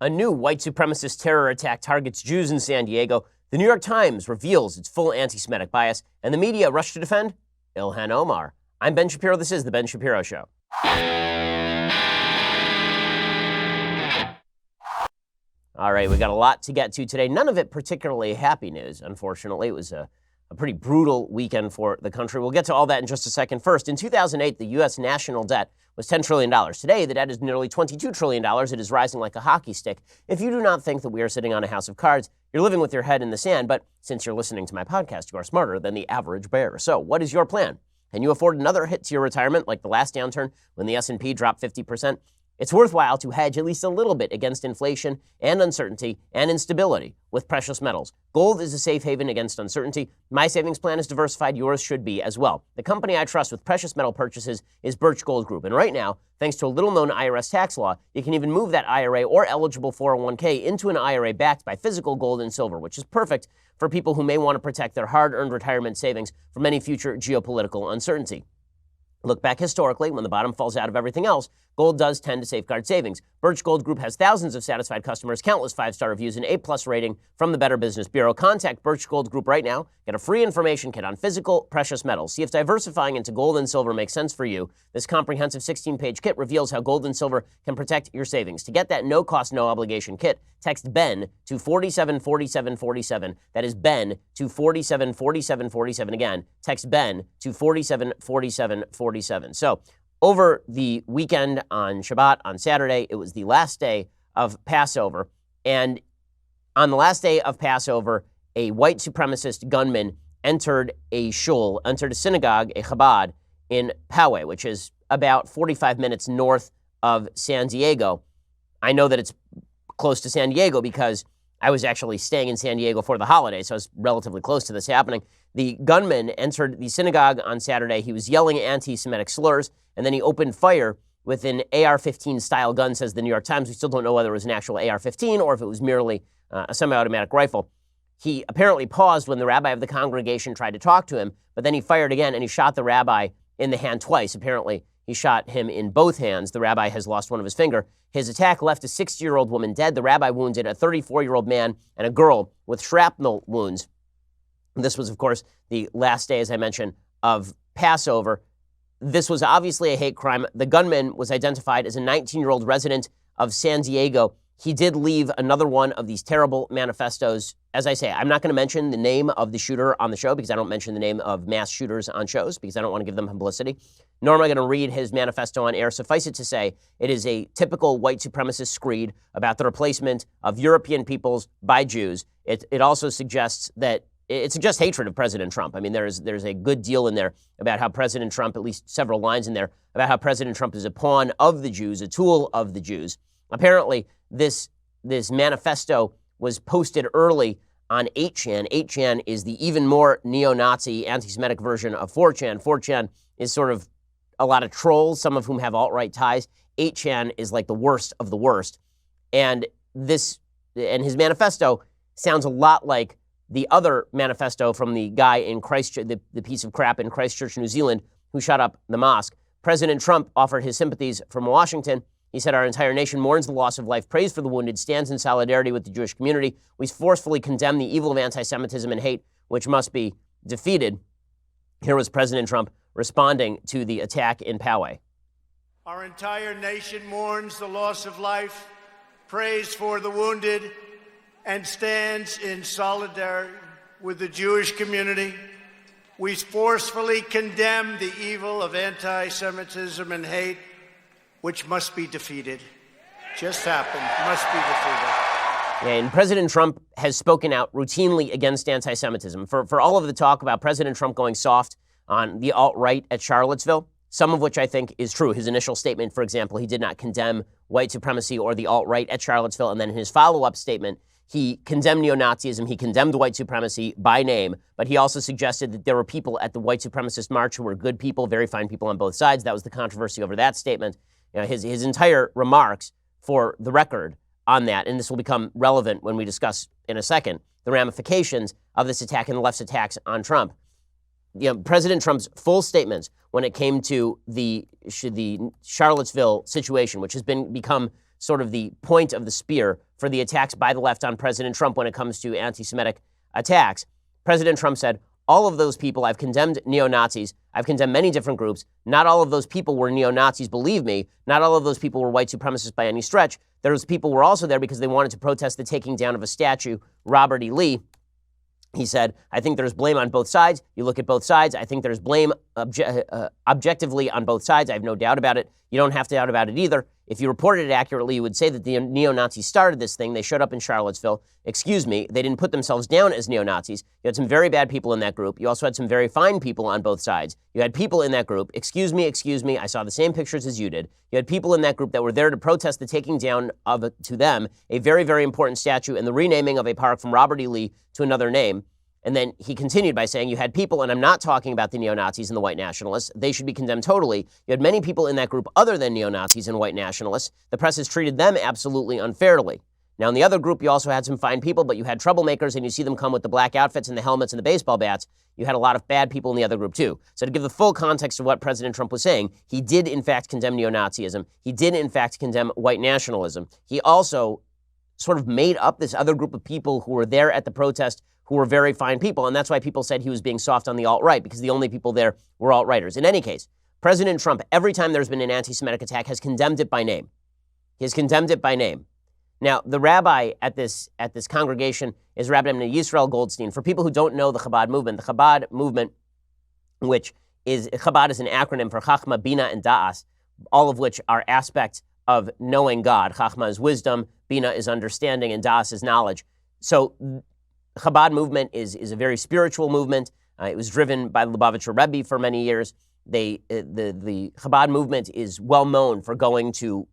A new white supremacist terror attack targets Jews in San Diego. The New York Times reveals its full anti-Semitic bias, and the media rush to defend Ilhan Omar. I'm Ben Shapiro. This is The Ben Shapiro Show. All right, we got a lot to get to today. None of it particularly happy news, unfortunately. It was a pretty brutal weekend for the country. We'll get to all that in just a second. First, in 2008, the U.S. national debt was $10 trillion. Today, the debt is nearly $22 trillion. It is rising like a hockey stick. If you do not think that we are sitting on a house of cards, you're living with your head in the sand. But since you're listening to my podcast, you are smarter than the average bear. So what is your plan? Can you afford another hit to your retirement like the last downturn when the S&P dropped 50%? It's worthwhile to hedge at least a little bit against inflation and uncertainty and instability with precious metals. Gold is a safe haven against uncertainty. My savings plan is diversified. Yours should be as well. The company I trust with precious metal purchases is Birch Gold Group. And right now, thanks to a little-known IRS tax law, you can even move that IRA or eligible 401k into an IRA backed by physical gold and silver, which is perfect for people who may want to protect their hard-earned retirement savings from any future geopolitical uncertainty. Look back historically, when the bottom falls out of everything else, gold does tend to safeguard savings. Birch Gold Group has thousands of satisfied customers, countless 5-star reviews, and A+ rating from the Better Business Bureau. Contact Birch Gold Group right now. Get a free information kit on physical precious metals. See if diversifying into gold and silver makes sense for you. This comprehensive 16-page kit reveals how gold and silver can protect your savings. To get that no-cost, no-obligation kit, text BEN to 474747. That is BEN to 474747. Again, text BEN to 474747. So, over the weekend on Shabbat, on Saturday, it was the last day of Passover. And on the last day of Passover, a white supremacist gunman entered a synagogue, a Chabad, in Poway, which is about 45 minutes north of San Diego. I know that it's close to San Diego because I was actually staying in San Diego for the holiday, so I was relatively close to this happening. The gunman entered the synagogue on Saturday. He was yelling anti-Semitic slurs, and then he opened fire with an AR-15 style gun, says the New York Times. We still don't know whether it was an actual AR-15 or if it was merely a semi-automatic rifle. He apparently paused when the rabbi of the congregation tried to talk to him, but then he fired again, and he shot the rabbi in the hand twice. Apparently, he shot him in both hands. The rabbi has lost one of his finger. His attack left a 60-year-old woman dead. The rabbi wounded a 34-year-old man and a girl with shrapnel wounds. This was, of course, the last day, as I mentioned, of Passover. This was obviously a hate crime. The gunman was identified as a 19-year-old resident of San Diego. He did leave another one of these terrible manifestos. As I say, I'm not going to mention the name of the shooter on the show because I don't mention the name of mass shooters on shows because I don't want to give them publicity. Nor am I going to read his manifesto on air. Suffice it to say, it is a typical white supremacist screed about the replacement of European peoples by Jews. It also suggests that it suggests hatred of President Trump. I mean, there's a good deal in there about how President Trump, at least several lines in there, about how President Trump is a pawn of the Jews, a tool of the Jews. Apparently, this manifesto was posted early on 8chan. 8chan is the even more neo-Nazi, anti-Semitic version of 4chan. 4chan is sort of a lot of trolls, some of whom have alt-right ties. 8chan is like the worst of the worst. And his manifesto sounds a lot like the other manifesto from the guy in Christchurch, the piece of crap in Christchurch, New Zealand, who shot up the mosque. President Trump offered his sympathies from Washington. He said, "Our entire nation mourns the loss of life, prays for the wounded, stands in solidarity with the Jewish community. We forcefully condemn the evil of anti-Semitism and hate, which must be defeated." Here was President Trump responding to the attack in Poway. Our entire nation mourns the loss of life, prays for the wounded, and stands in solidarity with the Jewish community. We forcefully condemn the evil of anti-Semitism and hate, which must be defeated. Just happened, must be defeated. And President Trump has spoken out routinely against anti-Semitism. For all of the talk about President Trump going soft on the alt-right at Charlottesville, some of which I think is true. His initial statement, for example, he did not condemn white supremacy or the alt-right at Charlottesville. And then in his follow-up statement, he condemned neo-Nazism, he condemned white supremacy by name, but he also suggested that there were people at the white supremacist march who were good people, very fine people on both sides. That was the controversy over that statement. You know, his entire remarks, for the record, on that, and this will become relevant when we discuss in a second the ramifications of this attack and the left's attacks on Trump. President Trump's full statements when it came to the Charlottesville situation, which has become sort of the point of the spear for the attacks by the left on President Trump when it comes to anti-Semitic attacks. President Trump said, all of those people, I've condemned neo-Nazis. I've condemned many different groups. Not all of those people were neo-Nazis, believe me. Not all of those people were white supremacists by any stretch. Those people were also there because they wanted to protest the taking down of a statue, Robert E. Lee. He said, I think there's blame on both sides. You look at both sides. I think there's blame objectively on both sides. I have no doubt about it. You don't have to doubt about it either. If you reported it accurately, you would say that the neo-Nazis started this thing. They showed up in Charlottesville. Excuse me, they didn't put themselves down as neo-Nazis. You had some very bad people in that group. You also had some very fine people on both sides. You had people in that group, excuse me, I saw the same pictures as you did. You had people in that group that were there to protest the taking down of, to them, a very, very important statue and the renaming of a park from Robert E. Lee to another name. And then he continued by saying you had people, and I'm not talking about the neo-Nazis and the white nationalists. They should be condemned totally. You had many people in that group other than neo-Nazis and white nationalists. The press has treated them absolutely unfairly. Now, in the other group, you also had some fine people, but you had troublemakers, and you see them come with the black outfits and the helmets and the baseball bats. You had a lot of bad people in the other group, too. So to give the full context of what President Trump was saying, he did, in fact, condemn neo-Nazism. He did, in fact, condemn white nationalism. He also sort of made up this other group of people who were there at the protest who were very fine people, and that's why people said he was being soft on the alt-right, because the only people there were alt-righters. In any case, President Trump, every time there's been an anti-Semitic attack, has condemned it by name. He has condemned it by name. Now, the rabbi at this congregation is Rabbi named Yisrael Goldstein. For people who don't know the Chabad movement, which is, Chabad is an acronym for Chachma, Bina, and Da'as, all of which are aspects of knowing God. Chachma is wisdom, Bina is understanding, and Da'as is knowledge. So Chabad movement is a very spiritual movement. It was driven by the Lubavitcher Rebbe for many years. The Chabad movement is well known for going to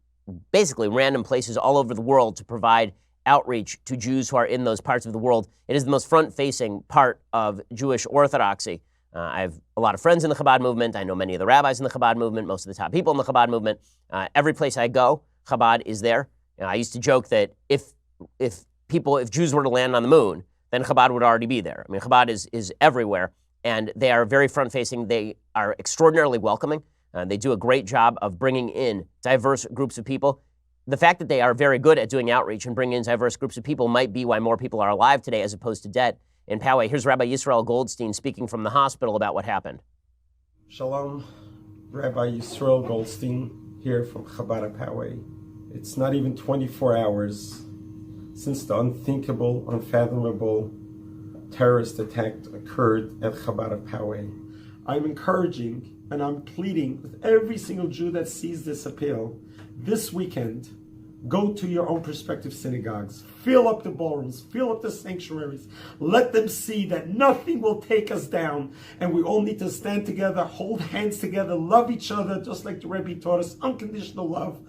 basically random places all over the world to provide outreach to Jews who are in those parts of the world. It is the most front-facing part of Jewish orthodoxy. I have a lot of friends in the Chabad movement. I know many of the rabbis in the Chabad movement, most of the top people in the Chabad movement. Every place I go, Chabad is there. I used to joke that if Jews were to land on the moon, then Chabad would already be there. I mean, Chabad is everywhere, and they are very front-facing. They are extraordinarily welcoming. They do a great job of bringing in diverse groups of people. The fact that they are very good at doing outreach and bringing in diverse groups of people might be why more people are alive today as opposed to dead in Poway. Here's Rabbi Yisrael Goldstein speaking from the hospital about what happened. Shalom, Rabbi Yisrael Goldstein here from Chabad Poway. It's not even 24 hours since the unthinkable, unfathomable terrorist attack occurred at Chabad of Poway. I'm encouraging and I'm pleading with every single Jew that sees this appeal, this weekend, go to your own prospective synagogues, fill up the ballrooms, fill up the sanctuaries, let them see that nothing will take us down, and we all need to stand together, hold hands together, love each other, just like the Rebbe taught us, unconditional love,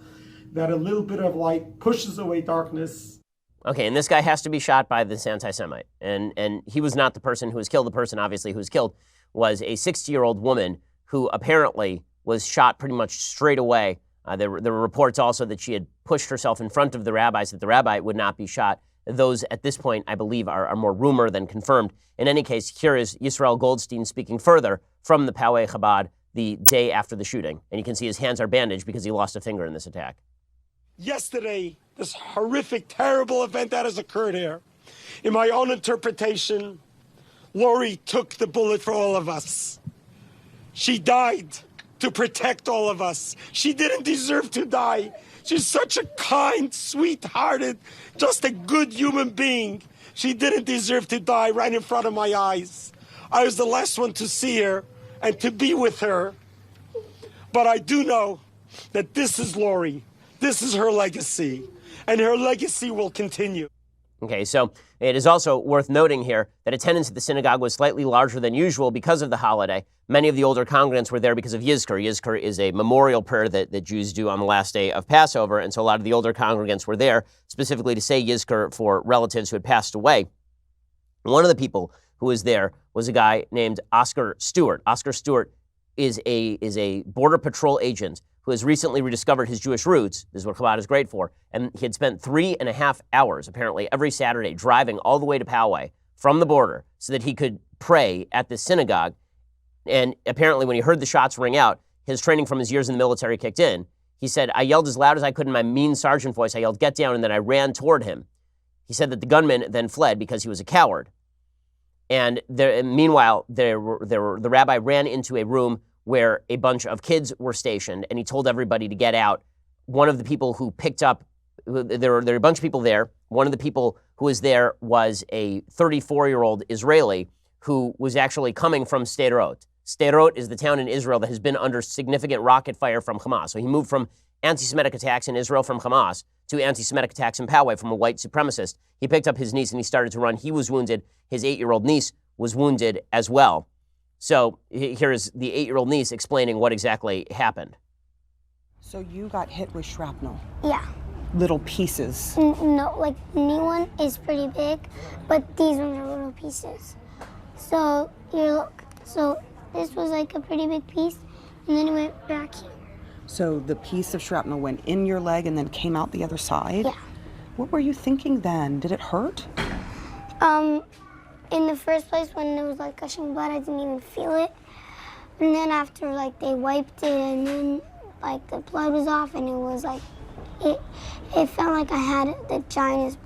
that a little bit of light pushes away darkness. Okay, and this guy has to be shot by this anti-Semite. And he was not the person who was killed. The person, obviously, who was killed was a 60-year-old woman who apparently was shot pretty much straight away. There were reports also that she had pushed herself in front of the rabbis, that the rabbi would not be shot. Those, at this point, I believe, are more rumor than confirmed. In any case, here is Yisrael Goldstein speaking further from the Poway Chabad the day after the shooting. And you can see his hands are bandaged because he lost a finger in this attack. Yesterday, this horrific, terrible event that has occurred here, in my own interpretation, Lori took the bullet for all of us. She died to protect all of us. She didn't deserve to die. She's such a kind, sweet-hearted, just a good human being. She didn't deserve to die right in front of my eyes. I was the last one to see her and to be with her. But I do know that this is Lori. This is her legacy, and her legacy will continue. Okay, so it is also worth noting here that attendance at the synagogue was slightly larger than usual because of the holiday. Many of the older congregants were there because of Yizkor. Yizkor is a memorial prayer that Jews do on the last day of Passover, and so a lot of the older congregants were there specifically to say Yizkor for relatives who had passed away. One of the people who was there was a guy named Oscar Stewart. Oscar Stewart is a Border Patrol agent who has recently rediscovered his Jewish roots. This is what Chabad is great for. And he had spent 3.5 hours, apparently, every Saturday driving all the way to Poway from the border so that he could pray at this synagogue. And apparently when he heard the shots ring out, his training from his years in the military kicked in. He said, I yelled as loud as I could in my mean sergeant voice. I yelled, get down, and then I ran toward him. He said that the gunman then fled because he was a coward. And meanwhile, the rabbi ran into a room where a bunch of kids were stationed, and he told everybody to get out. One of the people who picked up, there were a bunch of people there. One of the people who was there was a 34-year-old Israeli who was actually coming from Sderot. Sderot is the town in Israel that has been under significant rocket fire from Hamas. So he moved from anti-Semitic attacks in Israel from Hamas to anti-Semitic attacks in Poway from a white supremacist. He picked up his niece and he started to run. He was wounded. His 8-year-old niece was wounded as well. So here is the 8-year-old niece explaining what exactly happened. So you got hit with shrapnel? Yeah. Little pieces? No, like the knee one is pretty big, but these ones are little pieces. So this was like a pretty big piece, and then it went back here. So the piece of shrapnel went in your leg and then came out the other side? Yeah. What were you thinking then? Did it hurt? In the first place, when it was like gushing blood, I didn't even feel it. And then after like they wiped it, and then like the blood was off, and it was like it felt like I had the giantest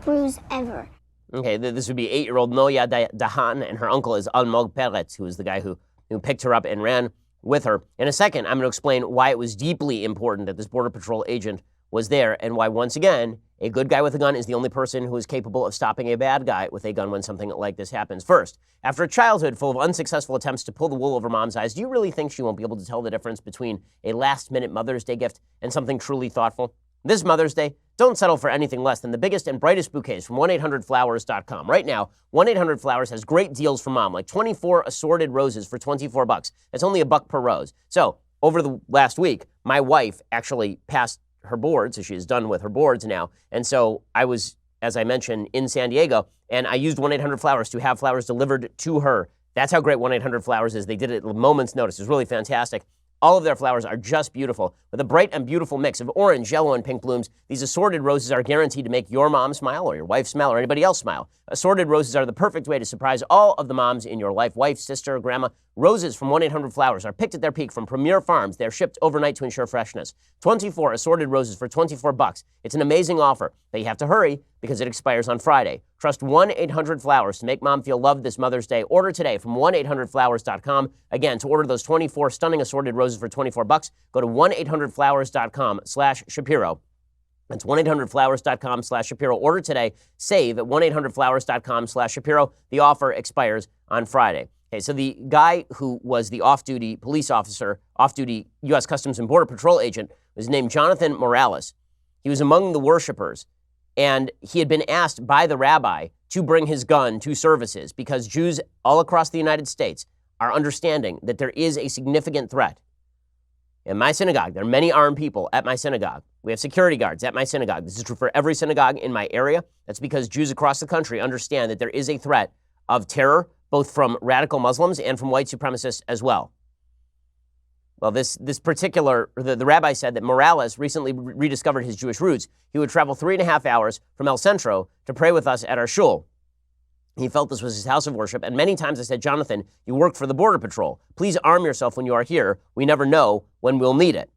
bruise ever. Okay, this would be 8-year-old Noya Dahan, and her uncle is Almog Peretz, who is the guy who picked her up and ran with her. In a second, I'm going to explain why it was deeply important that this Border Patrol agent was there, and why, once again, a good guy with a gun is the only person who is capable of stopping a bad guy with a gun when something like this happens. First, after a childhood full of unsuccessful attempts to pull the wool over mom's eyes, do you really think she won't be able to tell the difference between a last-minute Mother's Day gift and something truly thoughtful? This Mother's Day, don't settle for anything less than the biggest and brightest bouquets from 1-800-Flowers.com. Right now, 1-800-Flowers has great deals for mom, like 24 assorted roses for $24. That's only $1 per rose. So, over the last week, my wife actually passed her boards, so she is done with her boards now. And so I was, as I mentioned, in San Diego, and I used 1-800-Flowers to have flowers delivered to her. That's how great 1-800-Flowers is. They did it at a moment's notice. It was really fantastic. All of their flowers are just beautiful. With a bright and beautiful mix of orange, yellow, and pink blooms, these assorted roses are guaranteed to make your mom smile, or your wife smile, or anybody else smile. Assorted roses are the perfect way to surprise all of the moms in your life, wife, sister, grandma. Roses from 1-800-Flowers are picked at their peak from premier farms. They're shipped overnight to ensure freshness. 24 assorted roses for $24. It's an amazing offer, but you have to hurry because it expires on Friday. Trust 1-800-Flowers to make mom feel loved this Mother's Day. Order today from 1-800-Flowers.com. Again, to order those 24 stunning assorted roses for $24, go to 1-800-Flowers.com/Shapiro. That's 1-800-Flowers.com/Shapiro. Order today. Save at 1-800-Flowers.com/Shapiro. The offer expires on Friday. Okay, so the guy who was the off-duty police officer, off-duty U.S. Customs and Border Patrol agent, was named Jonathan Morales. He was among the worshipers, and he had been asked by the rabbi to bring his gun to services because Jews all across the United States are understanding that there is a significant threat. In my synagogue, there are many armed people at my synagogue. We have security guards at my synagogue. This is true for every synagogue in my area. That's because Jews across the country understand that there is a threat of terror, both from radical Muslims and from white supremacists as well. Well, the rabbi said that Morales recently rediscovered his Jewish roots. He would travel 3.5 hours from El Centro to pray with us at our shul. He felt this was his house of worship, and many times I said, Jonathan, you work for the Border Patrol. Please arm yourself when you are here. We never know when we'll need it.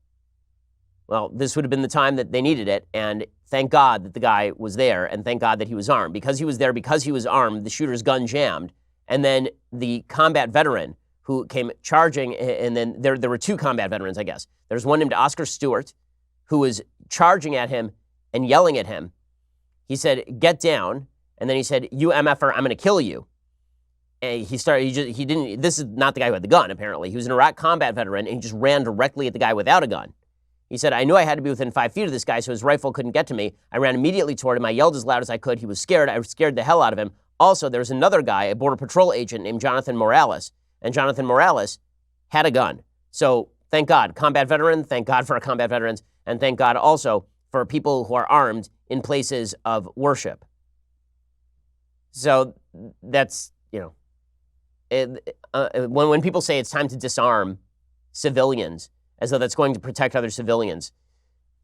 Well, this would have been the time that they needed it, and thank God that the guy was there, and thank God that he was armed. Because he was there, because he was armed, the shooter's gun jammed, and then the combat veteran who came charging, and then there were 2 combat veterans, I guess. There's one named Oscar Stewart, who was charging at him and yelling at him. He said, get down. And then he said, you MFer, I'm going to kill you. And this is not the guy who had the gun, apparently. He was an Iraq combat veteran, and he just ran directly at the guy without a gun. He said, I knew I had to be within 5 feet of this guy, so his rifle couldn't get to me. I ran immediately toward him. I yelled as loud as I could. He was scared. I scared the hell out of him. Also, there was another guy, a Border Patrol agent named Jonathan Morales, and Jonathan Morales had a gun. So thank God, combat veteran, thank God for our combat veterans, and thank God also for people who are armed in places of worship. So that's, when people say it's time to disarm civilians, as though that's going to protect other civilians,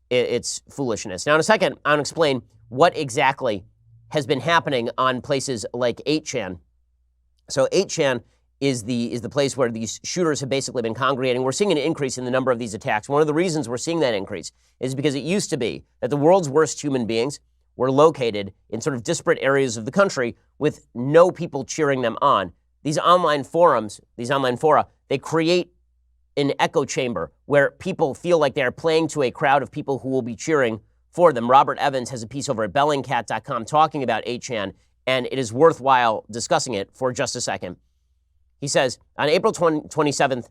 it's foolishness. Now, in a second, I'll explain what exactly has been happening on places like 8chan. So 8chan is the place where these shooters have basically been congregating. We're seeing an increase in the number of these attacks. One of the reasons we're seeing that increase is because it used to be that the world's worst human beings were located in sort of disparate areas of the country with no people cheering them on. These online forums, these online fora, they create an echo chamber where people feel like they're playing to a crowd of people who will be cheering for them. Robert Evans has a piece over at bellingcat.com talking about 8chan, and it is worthwhile discussing it for just a second. He says, on April 27th,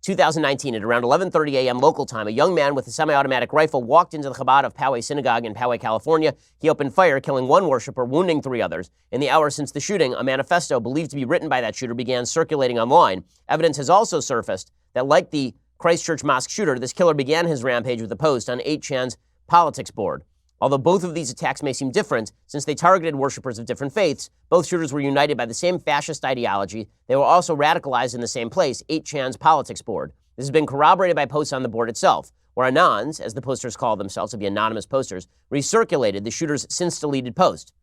2019, at around 11:30 a.m. local time, a young man with a semi-automatic rifle walked into the Chabad of Poway Synagogue in Poway, California. He opened fire, killing one worshiper, wounding 3 others. In the hours since the shooting, a manifesto believed to be written by that shooter began circulating online. Evidence has also surfaced that, like the Christchurch mosque shooter, this killer began his rampage with a post on 8chan's politics board. Although both of these attacks may seem different, since they targeted worshipers of different faiths, both shooters were united by the same fascist ideology. They were also radicalized in the same place, 8chan's politics board. This has been corroborated by posts on the board itself, where Anons, as the posters call themselves, to be anonymous posters, recirculated the shooter's since-deleted post.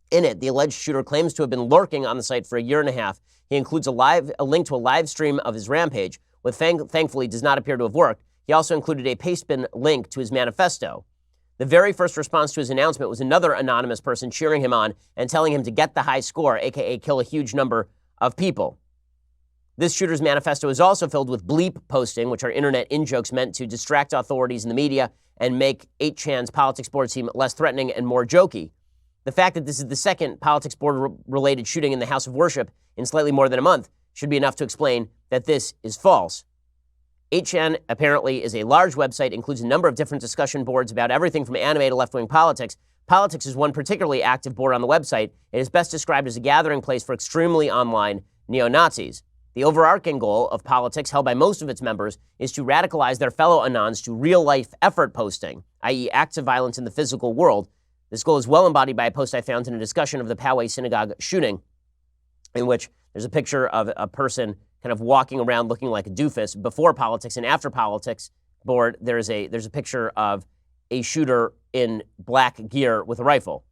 In it, the alleged shooter claims to have been lurking on the site for a year and a half. He includes a link to a live stream of his rampage, which thankfully does not appear to have worked. He also included a pastebin link to his manifesto. The very first response to his announcement was another anonymous person cheering him on and telling him to get the high score, aka kill a huge number of people. This shooter's manifesto is also filled with bleep posting, which are internet in-jokes meant to distract authorities in the media and make 8chan's politics board seem less threatening and more jokey. The fact that this is the second politics board-related shooting in the House of Worship in slightly more than a month should be enough to explain that this is false. 8chan apparently is a large website, includes a number of different discussion boards about everything from anime to left-wing politics. Politics is one particularly active board on the website. It is best described as a gathering place for extremely online neo-Nazis. The overarching goal of politics, held by most of its members, is to radicalize their fellow Anons to real-life effort posting, i.e. acts of violence in the physical world. This goal is well embodied by a post I found in a discussion of the Poway Synagogue shooting, in which there's a picture of a person kind of walking around looking like a doofus before politics, and after politics board, there's a picture of a shooter in black gear with a rifle.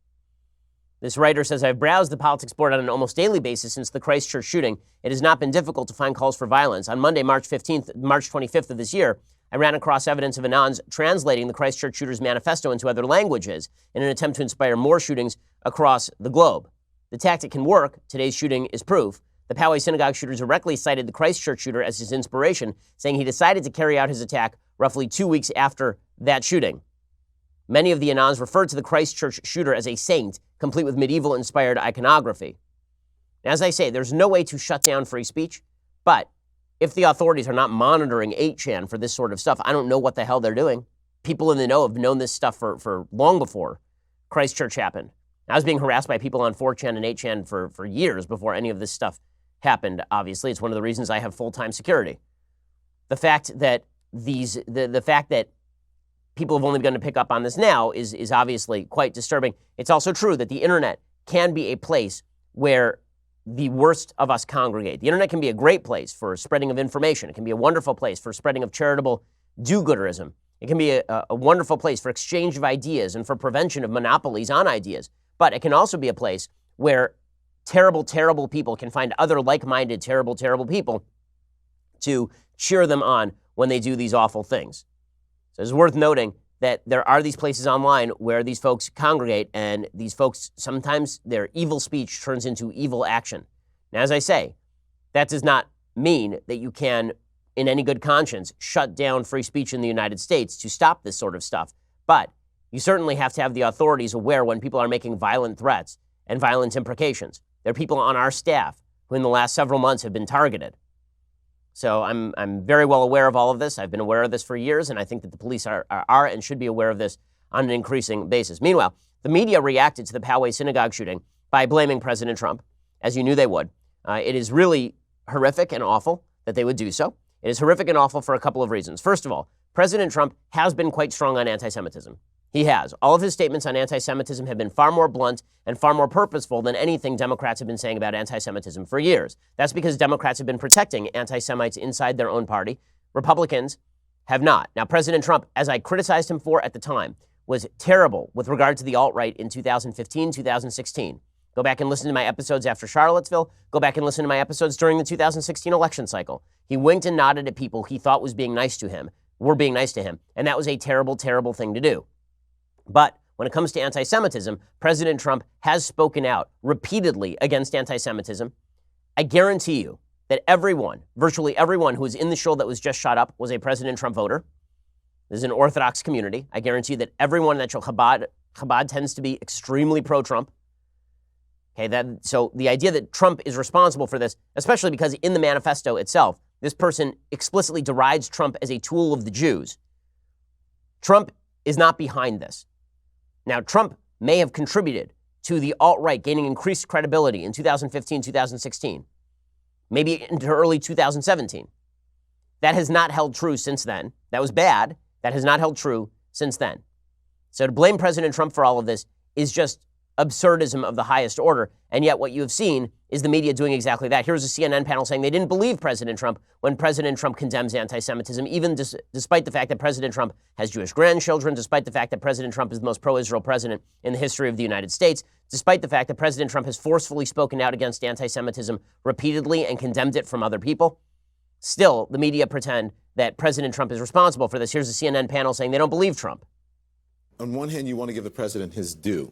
This writer says, I've browsed the politics board on an almost daily basis since the Christchurch shooting. It has not been difficult to find calls for violence. On Monday, March 25th of this year, I ran across evidence of Anons translating the Christchurch shooter's manifesto into other languages in an attempt to inspire more shootings across the globe. The tactic can work. Today's shooting is proof. The Poway Synagogue shooter directly cited the Christchurch shooter as his inspiration, saying he decided to carry out his attack roughly 2 weeks after that shooting. Many of the Anons referred to the Christchurch shooter as a saint, complete with medieval-inspired iconography. As I say, there's no way to shut down free speech, but if the authorities are not monitoring 8chan for this sort of stuff, I don't know what the hell they're doing. People in the know have known this stuff for long before Christchurch happened. I was being harassed by people on 4chan and 8chan for years before any of this stuff happened, obviously. It's one of the reasons I have full-time security. The fact that the fact that people have only begun to pick up on this now is obviously quite disturbing. It's also true that the internet can be a place where the worst of us congregate. The internet can be a great place for spreading of information. It can be a wonderful place for spreading of charitable do-gooderism. It can be a wonderful place for exchange of ideas and for prevention of monopolies on ideas. But it can also be a place where terrible, terrible people can find other like-minded, terrible, terrible people to cheer them on when they do these awful things. So it's worth noting that there are these places online where these folks congregate, and these folks, sometimes their evil speech turns into evil action. Now, as I say, that does not mean that you can, in any good conscience, shut down free speech in the United States to stop this sort of stuff. But you certainly have to have the authorities aware when people are making violent threats and violent imprecations. There are people on our staff who in the last several months have been targeted. So I'm very well aware of all of this. I've been aware of this for years, and I think that the police are and should be aware of this on an increasing basis. Meanwhile, the media reacted to the Poway Synagogue shooting by blaming President Trump, as you knew they would. It is really horrific and awful that they would do so. It is horrific and awful for a couple of reasons. First of all, President Trump has been quite strong on anti-Semitism. He has. All of his statements on anti-Semitism have been far more blunt and far more purposeful than anything Democrats have been saying about anti-Semitism for years. That's because Democrats have been protecting anti-Semites inside their own party. Republicans have not. Now, President Trump, as I criticized him for at the time, was terrible with regard to the alt-right in 2015, 2016. Go back and listen to my episodes after Charlottesville. Go back and listen to my episodes during the 2016 election cycle. He winked and nodded at people he thought was being nice to him, were being nice to him, and that was a terrible, terrible thing to do. But when it comes to anti-Semitism, President Trump has spoken out repeatedly against anti-Semitism. I guarantee you that everyone, virtually everyone who was in the shul that was just shot up was a President Trump voter. This is an Orthodox community. I guarantee you that everyone in that shul, Chabad tends to be extremely pro-Trump. Okay, so the idea that Trump is responsible for this, especially because in the manifesto itself, this person explicitly derides Trump as a tool of the Jews. Trump is not behind this. Now, Trump may have contributed to the alt-right gaining increased credibility in 2015, 2016, maybe into early 2017. That has not held true since then. That was bad. That has not held true since then. So to blame President Trump for all of this is just absurdism of the highest order. And yet what you have seen is the media doing exactly that. Here's a CNN panel saying they didn't believe President Trump when President Trump condemns anti-Semitism, even despite the fact that President Trump has Jewish grandchildren, despite the fact that President Trump is the most pro-Israel president in the history of the United States, despite the fact that President Trump has forcefully spoken out against anti-Semitism repeatedly and condemned it from other people. Still, the media pretend that President Trump is responsible for this. Here's a CNN panel saying they don't believe Trump. On one hand, you want to give the president his due.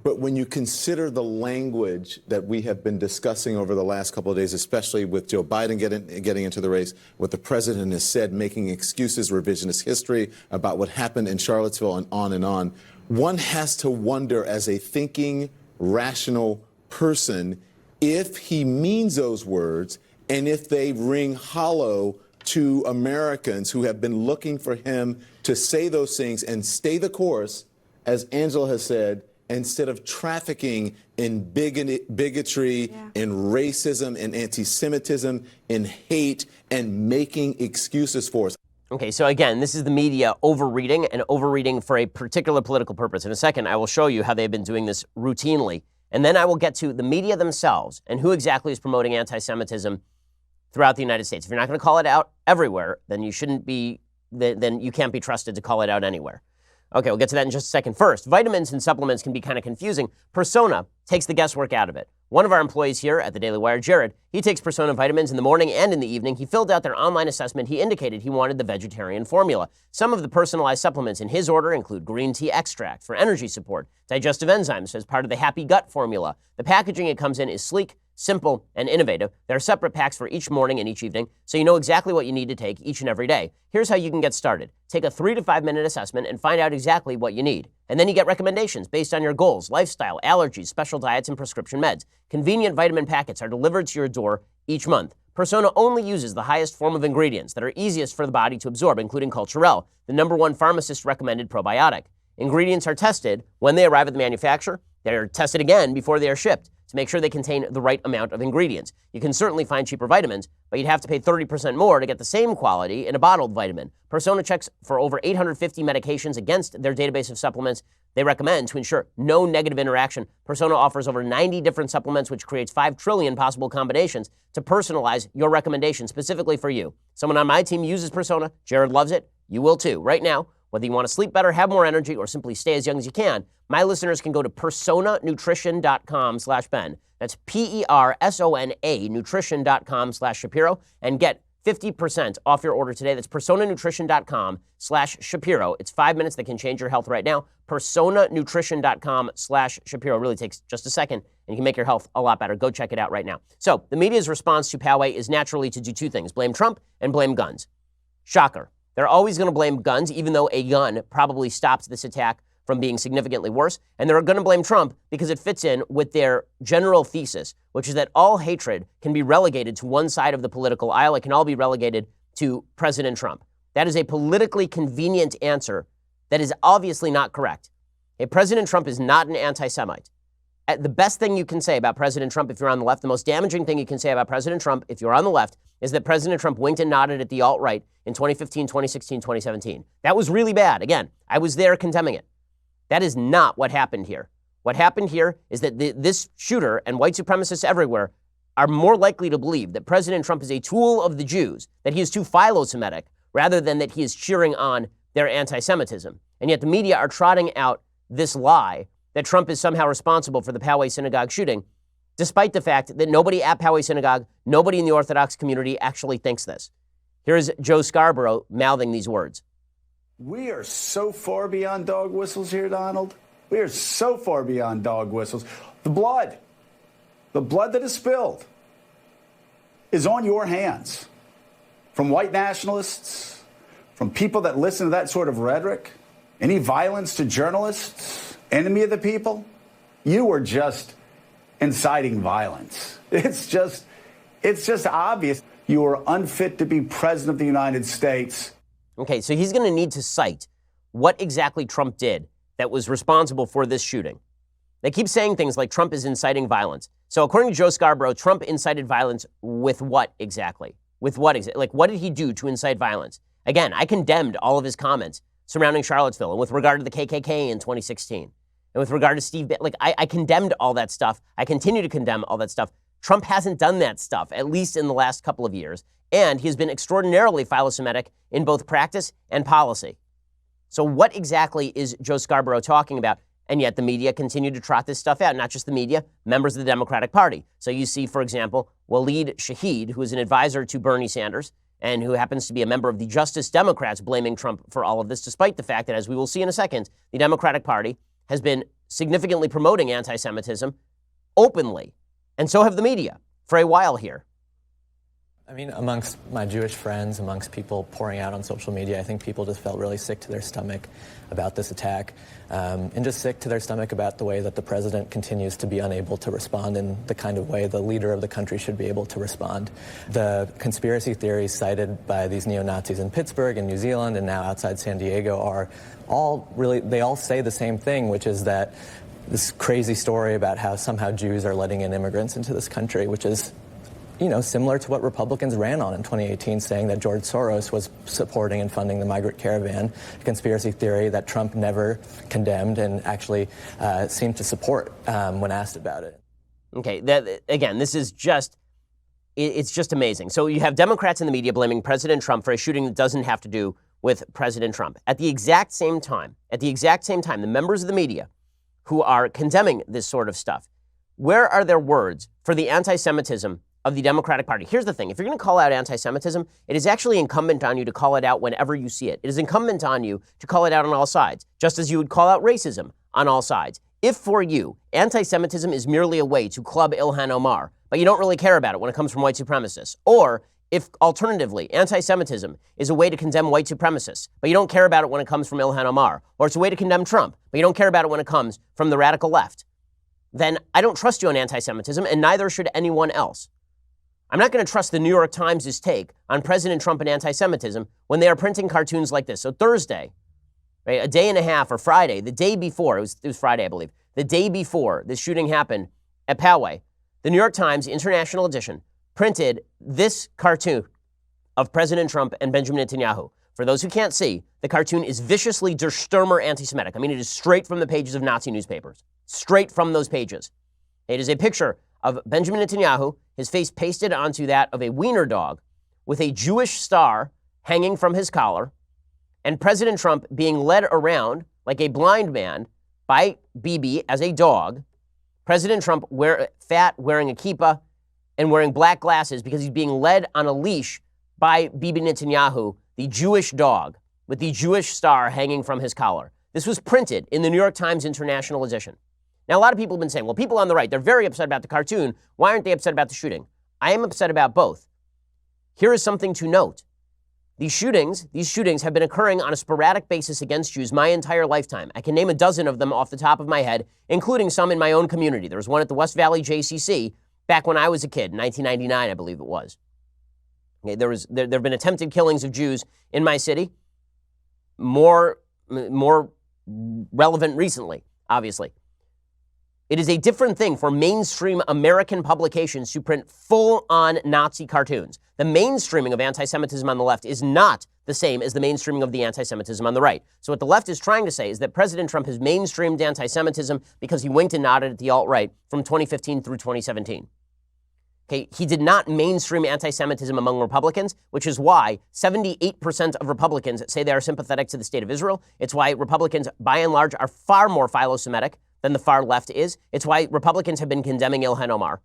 But when you consider the language that we have been discussing over the last couple of days, especially with Joe Biden getting into the race, what the president has said, making excuses, revisionist history about what happened in Charlottesville and on, one has to wonder as a thinking, rational person if he means those words and if they ring hollow to Americans who have been looking for him to say those things and stay the course, as Angela has said, instead of trafficking in bigotry, in racism, in anti-Semitism, in hate, and making excuses for us. Okay, so again, this is the media overreading and overreading for a particular political purpose. In a second, I will show you how they've been doing this routinely. And then I will get to the media themselves and who exactly is promoting anti-Semitism throughout the United States. If you're not going to call it out everywhere, then you shouldn't be, then you can't be trusted to call it out anywhere. Okay, we'll get to that in just a second. First, vitamins and supplements can be kind of confusing. Persona takes the guesswork out of it. One of our employees here at the Daily Wire, Jared, he takes Persona vitamins in the morning and in the evening. He filled out their online assessment. He indicated he wanted the vegetarian formula. Some of the personalized supplements in his order include green tea extract for energy support, digestive enzymes as part of the Happy Gut formula. The packaging it comes in is sleek, simple, and innovative. There are separate packs for each morning and each evening, so you know exactly what you need to take each and every day. Here's how you can get started. Take a 3 to 5 minute assessment and find out exactly what you need. And then you get recommendations based on your goals, lifestyle, allergies, special diets, and prescription meds. Convenient vitamin packets are delivered to your door each month. Persona only uses the highest form of ingredients that are easiest for the body to absorb, including Culturelle, the #1 pharmacist-recommended probiotic. Ingredients are tested when they arrive at the manufacturer. They're tested again before they are shipped to make sure they contain the right amount of ingredients. You can certainly find cheaper vitamins, but you'd have to pay 30% more to get the same quality in a bottled vitamin. Persona checks for over 850 medications against their database of supplements they recommend to ensure no negative interaction. Persona offers over 90 different supplements, which creates 5 trillion possible combinations to personalize your recommendation specifically for you. Someone on my team uses Persona. Jared loves it. You will too. Right now, whether you want to sleep better, have more energy, or simply stay as young as you can, my listeners can go to personanutrition.com/Ben. That's PERSONA nutrition.com/Shapiro and get 50% off your order today. That's personanutrition.com/Shapiro. It's 5 minutes that can change your health right now. Personanutrition.com/Shapiro. It really takes just a second, and you can make your health a lot better. Go check it out right now. So the media's response to Poway is naturally to do 2 things: blame Trump and blame guns. Shocker. They're always going to blame guns, even though a gun probably stopped this attack from being significantly worse. And they're going to blame Trump because it fits in with their general thesis, which is that all hatred can be relegated to one side of the political aisle. It can all be relegated to President Trump. That is a politically convenient answer that is obviously not correct. President Trump is not an anti-Semite. The best thing you can say about President Trump if you're on the left, the most damaging thing you can say about President Trump if you're on the left, is that President Trump winked and nodded at the alt-right in 2015, 2016, 2017. That was really bad. Again, I was there condemning it. That is not what happened here. What happened here is that this shooter and white supremacists everywhere are more likely to believe that President Trump is a tool of the Jews, that he is too philo-Semitic, rather than that he is cheering on their anti-Semitism. And yet the media are trotting out this lie that Trump is somehow responsible for the Poway synagogue shooting, despite the fact that nobody at Poway synagogue, nobody in the Orthodox community actually thinks this. Here's Joe Scarborough mouthing these words. We are so far beyond dog whistles here, Donald. We are so far beyond dog whistles. The blood that is spilled is on your hands. From white nationalists, from people that listen to that sort of rhetoric, any violence to journalists, enemy of the people, you are just inciting violence. It's just obvious. You are unfit to be president of the United States. Okay, so he's going to need to cite what exactly Trump did that was responsible for this shooting. They keep saying things like Trump is inciting violence. So according to Joe Scarborough, Trump incited violence with what exactly? Like, what did he do to incite violence? Again, I condemned all of his comments surrounding Charlottesville and with regard to the KKK in 2016. And with regard to Steve, I condemned all that stuff. I continue to condemn all that stuff. Trump hasn't done that stuff, at least in the last couple of years. And he's been extraordinarily philo-Semitic in both practice and policy. So what exactly is Joe Scarborough talking about? And yet the media continue to trot this stuff out. Not just the media, members of the Democratic Party. So you see, for example, Waleed Shahid, who is an advisor to Bernie Sanders and who happens to be a member of the Justice Democrats, blaming Trump for all of this, despite the fact that, as we will see in a second, the Democratic Party has been significantly promoting anti-Semitism openly. And so have the media for a while here. I mean, amongst my Jewish friends, amongst people pouring out on social media, I think people just felt really sick to their stomach about this attack, and just sick to their stomach about the way that the president continues to be unable to respond in the kind of way the leader of the country should be able to respond. The conspiracy theories cited by these neo-Nazis in Pittsburgh and New Zealand and now outside San Diego are all really, they all say the same thing, which is that this crazy story about how somehow Jews are letting in immigrants into this country, which is, you know, similar to what Republicans ran on in 2018, saying that George Soros was supporting and funding the migrant caravan, a conspiracy theory that Trump never condemned and actually seemed to support when asked about it. Okay, again, this is just, it's just amazing. So you have Democrats in the media blaming President Trump for a shooting that doesn't have to do with President Trump. At the exact same time, the members of the media who are condemning this sort of stuff, where are their words for the anti-Semitism of the Democratic Party? Here's the thing. If you're going to call out anti-Semitism, it is actually incumbent on you to call it out whenever you see it. It is incumbent on you to call it out on all sides, just as you would call out racism on all sides. If for you, anti-Semitism is merely a way to club Ilhan Omar, but you don't really care about it when it comes from white supremacists, or if alternatively, anti-Semitism is a way to condemn white supremacists, but you don't care about it when it comes from Ilhan Omar, or it's a way to condemn Trump, but you don't care about it when it comes from the radical left, then I don't trust you on anti-Semitism, and neither should anyone else. I'm not going to trust the New York Times' take on President Trump and anti-Semitism when they are printing cartoons like this. So Thursday, right, a day and a half, or Friday, the day before, it was Friday, I believe, the day before this shooting happened at Poway, the New York Times International Edition printed this cartoon of President Trump and Benjamin Netanyahu. For those who can't see, the cartoon is viciously Der Stürmer anti-Semitic. I mean, it is straight from the pages of Nazi newspapers. Straight from those pages. It is a picture of Benjamin Netanyahu, his face pasted onto that of a wiener dog, with a Jewish star hanging from his collar, and President Trump being led around like a blind man by Bibi as a dog. President Trump wearing a kippah and wearing black glasses because he's being led on a leash by Bibi Netanyahu, the Jewish dog, with the Jewish star hanging from his collar. This was printed in the New York Times International Edition. Now, a lot of people have been saying, well, people on the right, they're very upset about the cartoon. Why aren't they upset about the shooting? I am upset about both. Here is something to note. These shootings have been occurring on a sporadic basis against Jews my entire lifetime. I can name a dozen of them off the top of my head, including some in my own community. There was one at the West Valley JCC back when I was a kid, in 1999, I believe it was. Okay, there have been attempted killings of Jews in my city, more relevant recently, obviously. It is a different thing for mainstream American publications to print full-on Nazi cartoons. The mainstreaming of anti-Semitism on the left is not the same as the mainstreaming of the anti-Semitism on the right. So what the left is trying to say is that President Trump has mainstreamed anti-Semitism because he winked and nodded at the alt-right from 2015 through 2017. Okay, he did not mainstream anti-Semitism among Republicans, which is why 78% of Republicans say they are sympathetic to the state of Israel. It's why Republicans, by and large, are far more philo-Semitic than the far left is. It's why Republicans have been condemning Ilhan Omar.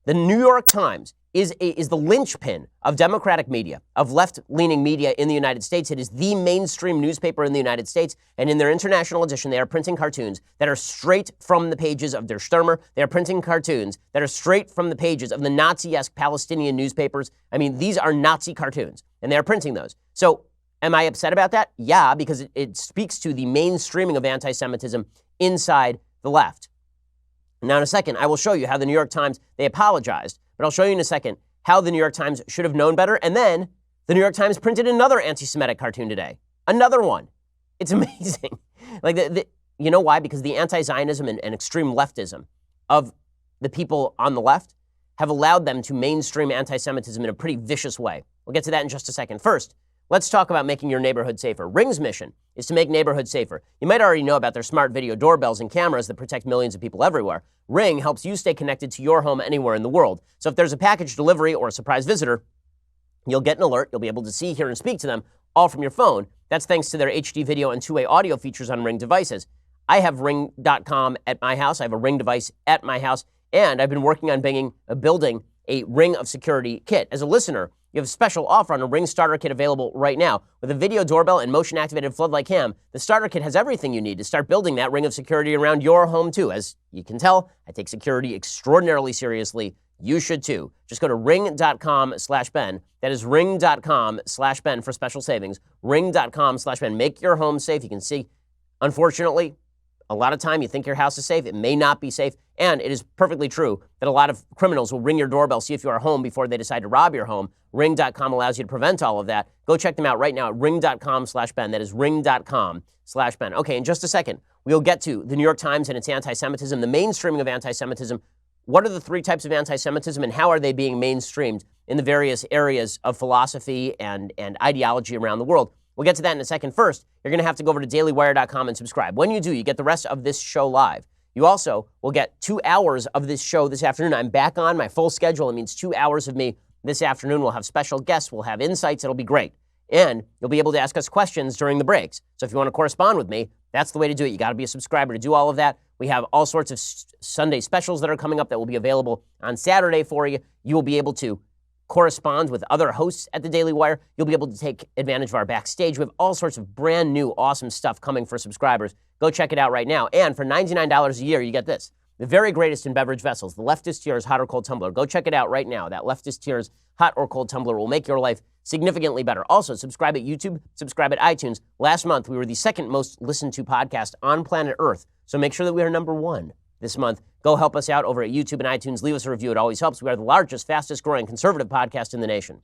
The New York Times is the linchpin of Democratic media, of left-leaning media in the United States. It is the mainstream newspaper in the United States, and in their international edition, they are printing cartoons that are straight from the pages of Der Stürmer. They are printing cartoons that are straight from the pages of the Nazi-esque Palestinian newspapers. I mean, these are Nazi cartoons, and they are printing those. So am I upset about that? Yeah, because it speaks to the mainstreaming of anti-Semitism inside the left. Now, in a second, I will show you how the New York Times, they apologized, but I'll show you in a second how the New York Times should have known better. And then the New York Times printed another anti-Semitic cartoon today. Another one. It's amazing. Like, you know why? Because the anti-Zionism and extreme leftism of the people on the left have allowed them to mainstream anti-Semitism in a pretty vicious way. We'll get to that in just a second. First, let's talk about making your neighborhood safer. Ring's mission is to make neighborhoods safer. You might already know about their smart video doorbells and cameras that protect millions of people everywhere. Ring helps you stay connected to your home anywhere in the world. So if there's a package delivery or a surprise visitor, you'll get an alert. You'll be able to see, hear, and speak to them all from your phone. That's thanks to their HD video and two-way audio features on Ring devices. I have Ring.com at my house. I have a Ring device at my house, and I've been working on building a Ring of Security kit. As a listener, you have a special offer on a Ring starter kit available right now. With a video doorbell and motion-activated floodlight cam, the starter kit has everything you need to start building that Ring of Security around your home, too. As you can tell, I take security extraordinarily seriously. You should, too. Just go to ring.com/Ben. That is ring.com/Ben for special savings. Ring.com/Ben. Make your home safe. You can see, unfortunately, a lot of time you think your house is safe. It may not be safe. And it is perfectly true that a lot of criminals will ring your doorbell, see if you are home before they decide to rob your home. Ring.com allows you to prevent all of that. Go check them out right now at ring.com/Ben. That is ring.com/Ben. Okay, in just a second, we'll get to the New York Times and its anti-Semitism, the mainstreaming of anti-Semitism. What are the three types of anti-Semitism and how are they being mainstreamed in the various areas of philosophy and ideology around the world? We'll get to that in a second. First, you're going to have to go over to dailywire.com and subscribe. When you do, you get the rest of this show live. You also will get 2 hours of this show this afternoon. I'm back on my full schedule. It means 2 hours of me this afternoon. We'll have special guests. We'll have insights. It'll be great. And you'll be able to ask us questions during the breaks. So if you want to correspond with me, that's the way to do it. You got to be a subscriber to do all of that. We have all sorts of Sunday specials that are coming up that will be available on Saturday for you. You will be able to correspond with other hosts at the Daily Wire. You'll be able to take advantage of our backstage. We have all sorts of brand new, awesome stuff coming for subscribers. Go check it out right now. And for $99 a year, you get this. The very greatest in beverage vessels, the Leftist Tears Hot or Cold Tumbler. Go check it out right now. That Leftist Tears Hot or Cold Tumbler will make your life significantly better. Also, subscribe at YouTube, subscribe at iTunes. Last month, we were the second most listened to podcast on planet Earth. So make sure that we are number one this month. Go help us out over at YouTube and iTunes. Leave us a review. It always helps. We are the largest, fastest growing conservative podcast in the nation.